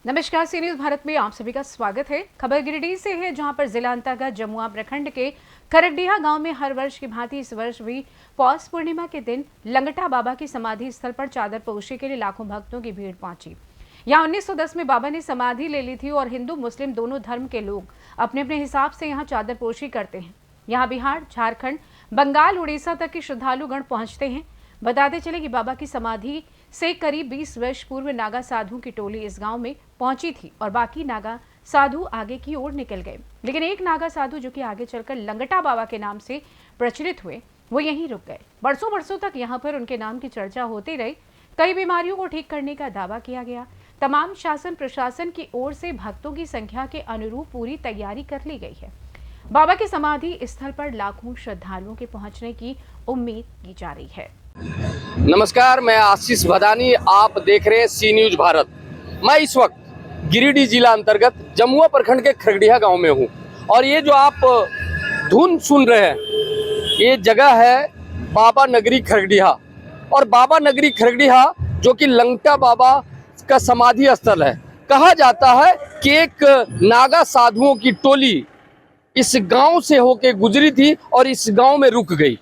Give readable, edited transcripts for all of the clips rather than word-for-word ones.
नमस्कार, सी न्यूज भारत में आप सभी का स्वागत है। खबर गिरिडीह से है, जहां पर जिला अंतर्गत जमुआ प्रखंड के खरकडीहा गांव में हर वर्ष की भांति इस वर्ष भी पौष पूर्णिमा के दिन लंगटा बाबा की समाधि स्थल पर चादर पोशी के लिए लाखों भक्तों की भीड़ पहुंची। यहाँ 1910 में बाबा ने समाधि ले ली थी और हिंदू मुस्लिम दोनों धर्म के लोग अपने अपने हिसाब से यहाँ चादर पोशी करते हैं। यहाँ बिहार, झारखंड, बंगाल, उड़ीसा तक के श्रद्धालुगण पहुंचते हैं। बताते चले कि बाबा की समाधि से करीब 20 वर्ष पूर्व नागा साधु की टोली इस गांव में पहुंची थी और बाकी नागा साधु आगे की ओर निकल गए, लेकिन एक नागा साधु जो कि आगे चलकर लंगटा बाबा के नाम से प्रचलित हुए, वो यहीं रुक गए। बरसों बरसों तक यहाँ पर उनके नाम की चर्चा होती रही। कई बीमारियों को ठीक करने का दावा किया गया। तमाम शासन प्रशासन की ओर से भक्तों की संख्या के अनुरूप पूरी तैयारी कर ली गई है। बाबा की समाधि स्थल पर लाखों श्रद्धालुओं के पहुंचने की उम्मीद की जा रही है। नमस्कार, मैं आशीष भदानी, आप देख रहे हैं सी न्यूज भारत। मैं इस वक्त गिरिडीह जिला अंतर्गत जमुआ प्रखंड के खरकडीहा गांव में हूं और ये जो आप धुन सुन रहे हैं, ये जगह है बाबा नगरी खरकडीहा। और बाबा नगरी खरकडीहा जो कि लंगटा बाबा का समाधि स्थल है। कहा जाता है कि एक नागा साधुओं की टोली इस गांव से होके गुजरी थी और इस गांव में रुक गई,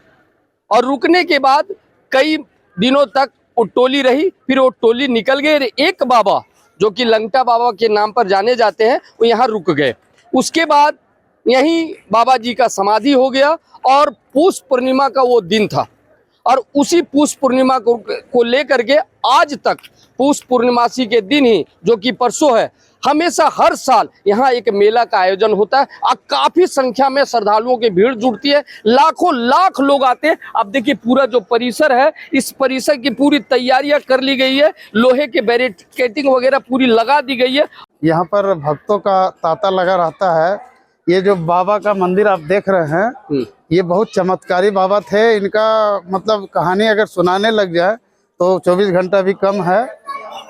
और रुकने के बाद कई दिनों तक वो टोली रही, फिर वो टोली निकल गई। एक बाबा जो कि लंगटा बाबा के नाम पर जाने जाते हैं, वो यहाँ रुक गए। उसके बाद यहीं बाबा जी का समाधि हो गया और पौष पूर्णिमा का वो दिन था, और उसी पौष पूर्णिमा को लेकर के आज तक पौष पूर्णिमासी के दिन ही, जो कि परसों है, हमेशा हर साल यहाँ एक मेला का आयोजन होता है और काफी संख्या में श्रद्धालुओं की भीड़ जुटती है। लाखों लाख लोग आते हैं। अब देखिए, पूरा जो परिसर है, इस परिसर की पूरी तैयारियां कर ली गई है। लोहे के बैरिकेडिंग वगैरह पूरी लगा दी गई है। यहाँ पर भक्तों का तांता लगा रहता है। ये जो बाबा का मंदिर आप देख रहे हैं, ये बहुत चमत्कारी बाबा थे। इनका मतलब कहानी अगर सुनाने लग जाए तो 24 घंटा भी कम है।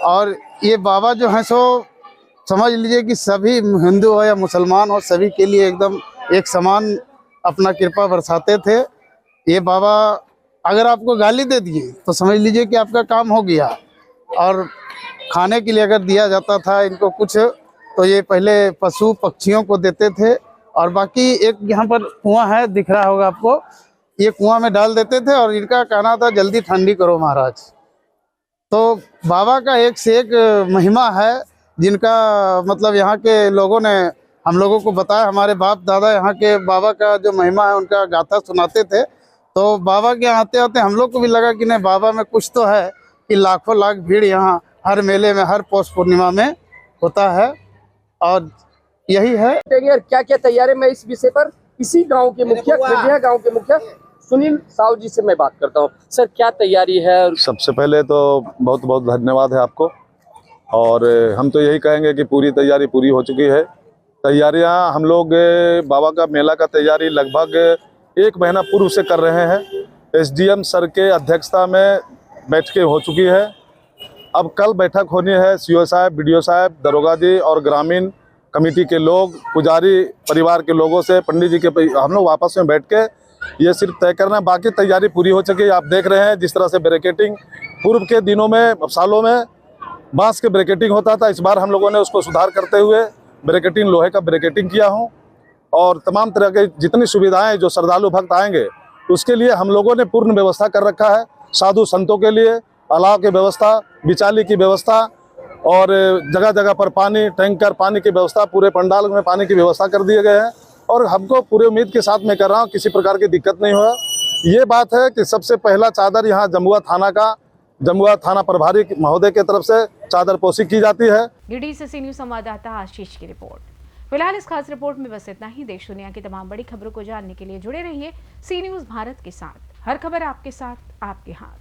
और ये बाबा जो है सो समझ लीजिए कि सभी हिंदू हो या मुसलमान हो, सभी के लिए एकदम एक समान अपना कृपा बरसाते थे। ये बाबा अगर आपको गाली दे दिए तो समझ लीजिए कि आपका काम हो गया। और खाने के लिए अगर दिया जाता था इनको कुछ, तो ये पहले पशु पक्षियों को देते थे। और बाकी एक यहाँ पर कुआं है, दिख रहा होगा आपको, ये कुआं में डाल देते थे और इनका कहना था जल्दी ठंडी करो महाराज। तो बाबा का एक से एक महिमा है, जिनका मतलब यहाँ के लोगों ने हम लोगों को बताया। हमारे बाप दादा यहाँ के बाबा का जो महिमा है उनका गाथा सुनाते थे। तो बाबा के आते आते हम लोग को भी लगा कि नहीं, बाबा में कुछ तो है कि लाखों लाख भीड़ यहाँ हर मेले में, हर पौष पूर्णिमा में होता है। और यही है। क्या क्या तैयारी, मैं इस विषय पर इसी गांव के मुखिया, खरकडीहा गांव के मुखिया सुनील साहू जी से मैं बात करता हूं। सर, क्या तैयारी है? सबसे पहले तो बहुत बहुत धन्यवाद है आपको। और हम तो यही कहेंगे कि पूरी तैयारी पूरी हो चुकी है। तैयारियां हम लोग बाबा का मेला का तैयारी लगभग 1 महीना पूर्व से कर रहे हैं। एसडीएम सर के अध्यक्षता में बैठकें हो चुकी है। अब कल बैठक होनी है। सीओ साहब, बीडीओ साहब, दरोगा जी और ग्रामीण कमेटी के लोग, पुजारी परिवार के लोगों से, पंडित जी के, हम लोग आपस में बैठ के ये सिर्फ तय करना है। बाकी तैयारी पूरी हो चुकी है। आप देख रहे हैं जिस तरह से ब्रैकेटिंग पूर्व के दिनों में, सालों में बांस के ब्रैकेटिंग होता था, इस बार हम लोगों ने उसको सुधार करते हुए ब्रैकेटिंग, लोहे का ब्रैकेटिंग किया हूँ। और तमाम तरह के जितनी सुविधाएं जो श्रद्धालु भक्त आएंगे उसके लिए हम लोगों ने पूर्ण व्यवस्था कर रखा है। साधु संतों के लिए अलाव की व्यवस्था, बिचाली की व्यवस्था और जगह जगह पर पानी, टैंकर पानी की व्यवस्था, पूरे पंडाल में पानी की व्यवस्था कर दिए गए हैं। और हमको पूरे उम्मीद के साथ मैं कर रहा हूँ, किसी प्रकार की दिक्कत नहीं हुआ। ये बात है कि सबसे पहला चादर यहाँ जमुआ थाना प्रभारी महोदय की तरफ से चादर पोशी की जाती है। गिरिडीह से सी न्यूज संवाददाता आशीष की रिपोर्ट। फिलहाल इस खास रिपोर्ट में बस इतना ही। देश दुनिया की तमाम बड़ी खबरों को जानने के लिए जुड़े रहिए सी न्यूज भारत के साथ। हर खबर आपके साथ, आपके हाथ।